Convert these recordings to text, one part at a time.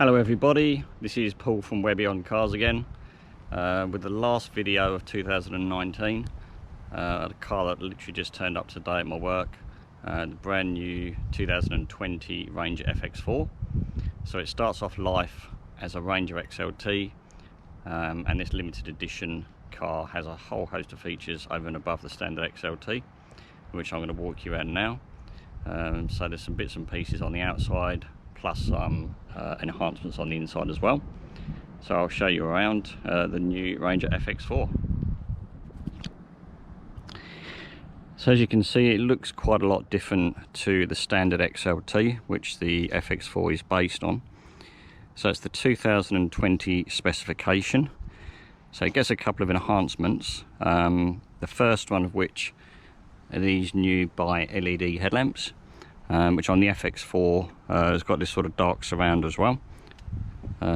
Hello everybody, this is Paul from Where Beyond Cars again, with the last video of 2019, a car that literally just turned up today at my work, the brand new 2020 Ranger FX4. So it starts off life as a Ranger XLT, and this limited edition car has a whole host of features over and above the standard XLT, which I'm going to walk you around now. So there's some bits and pieces on the outside, plus some enhancements on the inside as well. So I'll show you around the new Ranger FX4. So as you can see, it looks quite a lot different to the standard XLT, which the FX4 is based on. So it's the 2020 specification. So it gets a couple of enhancements. The first one of which are these new bi-LED headlamps, which on the FX4 has got this sort of dark surround as well,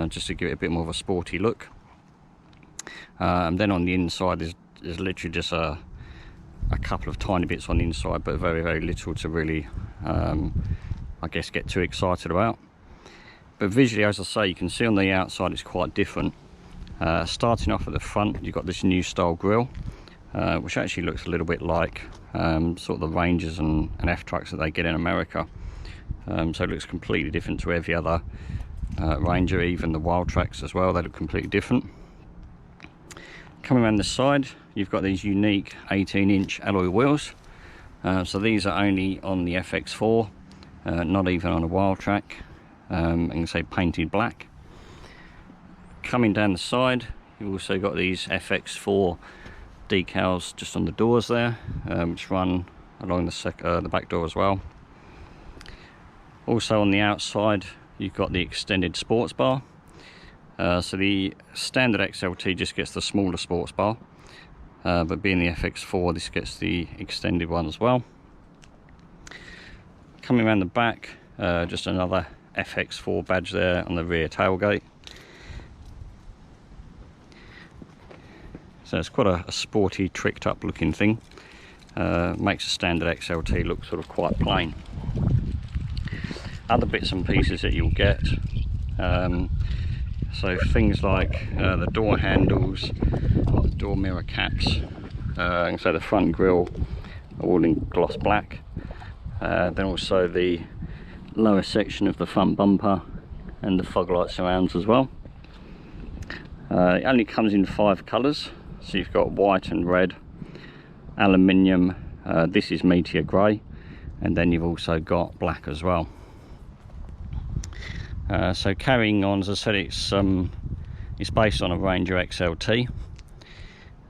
just to give it a bit more of a sporty look. And then on the inside there's literally just a couple of tiny bits on the inside, but very little to really I guess get too excited about. But visually, as I say, you can see on the outside it's quite different. Starting off at the front, you've got this new style grille, which actually looks a little bit like sort of the Rangers and F-Trucks that they get in America. So it looks completely different to every other Ranger, even the Wildtraks as well, they look completely different. Coming around the side, you've got these unique 18-inch alloy wheels. So these are only on the FX4, not even on a Wildtrak, and say painted black. Coming down the side, you've also got these FX4 decals just on the doors there, which run along the back door as well. Also on the outside, you've got the extended sports bar. So the standard XLT just gets the smaller sports bar, but being the FX4, this gets the extended one as well. Coming around the back, just another FX4 badge there on the rear tailgate. So it's quite a sporty, tricked up looking thing. Makes a standard XLT look sort of quite plain. Other bits and pieces that you'll get, so things like the door handles, the door mirror caps, and so the front grille are all in gloss black. Then also the lower section of the front bumper and the fog light surrounds as well. It only comes in 5 colours. So you've got white and red, aluminium, this is meteor grey, and then you've also got black as well. So carrying on, as I said, it's based on a Ranger XLT.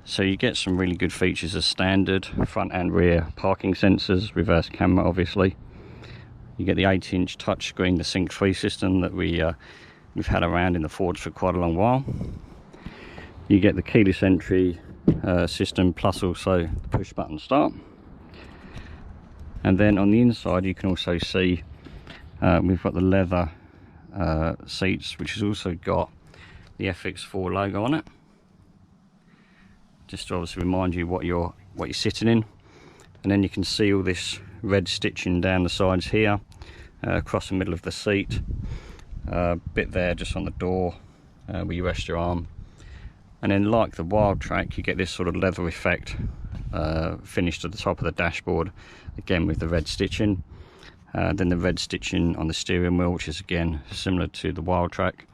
So you get some really good features as standard, front and rear parking sensors, reverse camera obviously. You get the 8-inch touchscreen, the Sync 3 system that we've had around in the Fords for quite a long while. You get the keyless entry system, plus also the push button start. And then on the inside you can also see we've got the leather seats, which has also got the FX4 logo on it, just to obviously remind you what you're sitting in. And then you can see all this red stitching down the sides here, across the middle of the seat, bit there just on the door where you rest your arm. And then, like the Wildtrak, you get this sort of leather effect finished at the top of the dashboard, again with the red stitching. Then the red stitching on the steering wheel, which is again similar to the Wildtrak.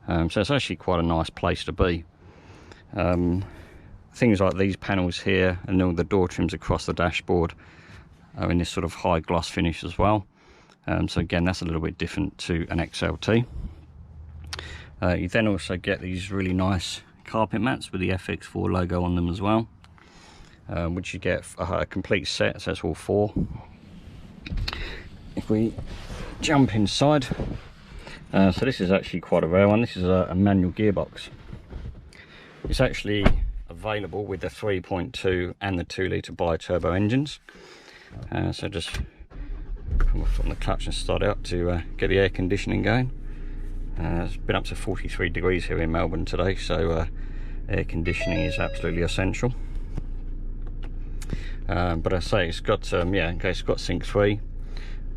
So it's actually quite a nice place to be. Things like these panels here and all the door trims across the dashboard are in this sort of high gloss finish as well. So again, that's a little bit different to an XLT. You then also get these really nice carpet mats with the FX4 logo on them as well, which you get a complete set, so that's all 4. If we jump inside, so this is actually quite a rare one. This is a manual gearbox. It's actually available with the 3.2 and the 2-litre bi-turbo engines. So just put my foot on the clutch and start it up to get the air conditioning going. It's been up to 43 degrees here in Melbourne today, so air conditioning is absolutely essential. But I say it's got it's got Sync 3,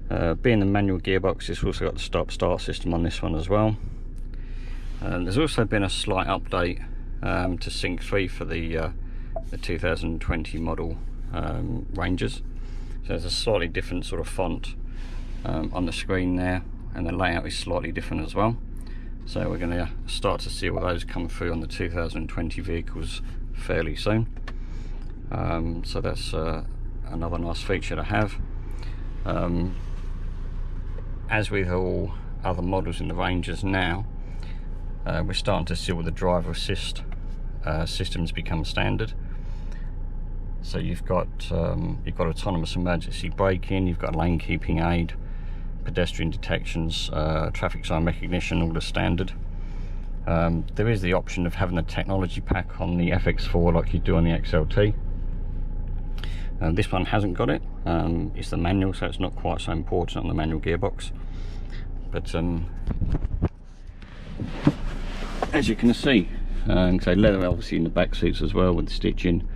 Being the manual gearbox, it's also got the stop-start system on this one as well. There's also been a slight update to Sync 3 for the 2020 model Rangers. So there's a slightly different sort of font on the screen there, and the layout is slightly different as well. So we're going to start to see all those come through on the 2020 vehicles fairly soon. So that's another nice feature to have. As with all other models in the Rangers now, we're starting to see all the driver assist systems become standard. So you've got autonomous emergency braking, you've got lane keeping aid, pedestrian detections, traffic sign recognition, all the standard. There is the option of having a technology pack on the FX4 like you do on the XLT. This one hasn't got it. It's the manual, so it's not quite so important on the manual gearbox. But as you can see, so leather obviously in the back seats as well with the stitching.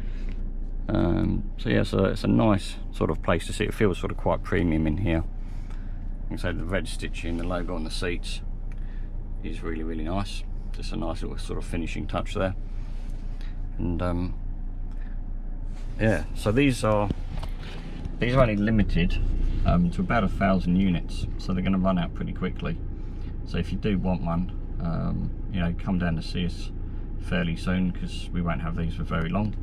So yeah, so it's a nice sort of place to sit. It feels sort of quite premium in here. And so the red stitching, the logo on the seats is really, really nice. Just a nice little sort of finishing touch there. And yeah, so these are only limited to about 1,000 units, so they're going to run out pretty quickly. So if you do want one, you know, come down to see us fairly soon, because we won't have these for very long.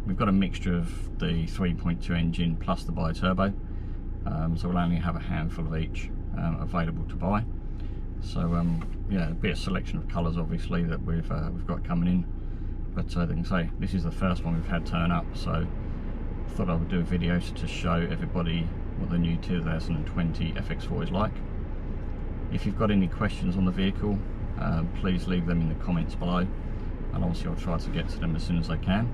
We've got a mixture of the 3.2 engine plus the bi-turbo, so we'll only have a handful of each available to buy. So yeah, a bit of selection of colours obviously that we've got coming in, but I can say this is the first one we've had turn up, so I thought I would do a video to show everybody what the new 2020 FX4 is like. If you've got any questions on the vehicle, please leave them in the comments below, and obviously I'll try to get to them as soon as I can.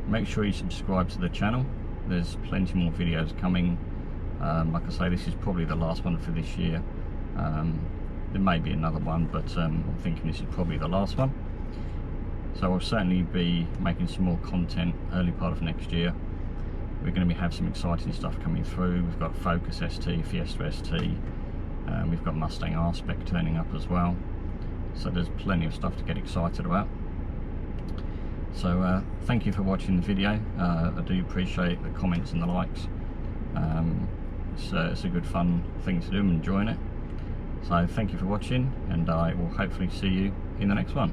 Make sure you subscribe to the channel. There's plenty more videos coming. Like I say, this is probably the last one for this year. There may be another one, but I'm thinking this is probably the last one. So I'll certainly be making some more content early part of next year. We're going to have some exciting stuff coming through. We've got Focus ST, Fiesta ST, we've got Mustang R-Spec turning up as well. So there's plenty of stuff to get excited about. So thank you for watching the video. I do appreciate the comments and the likes. It's a good fun thing to do. I'm enjoying it. So thank you for watching, and I will hopefully see you in the next one.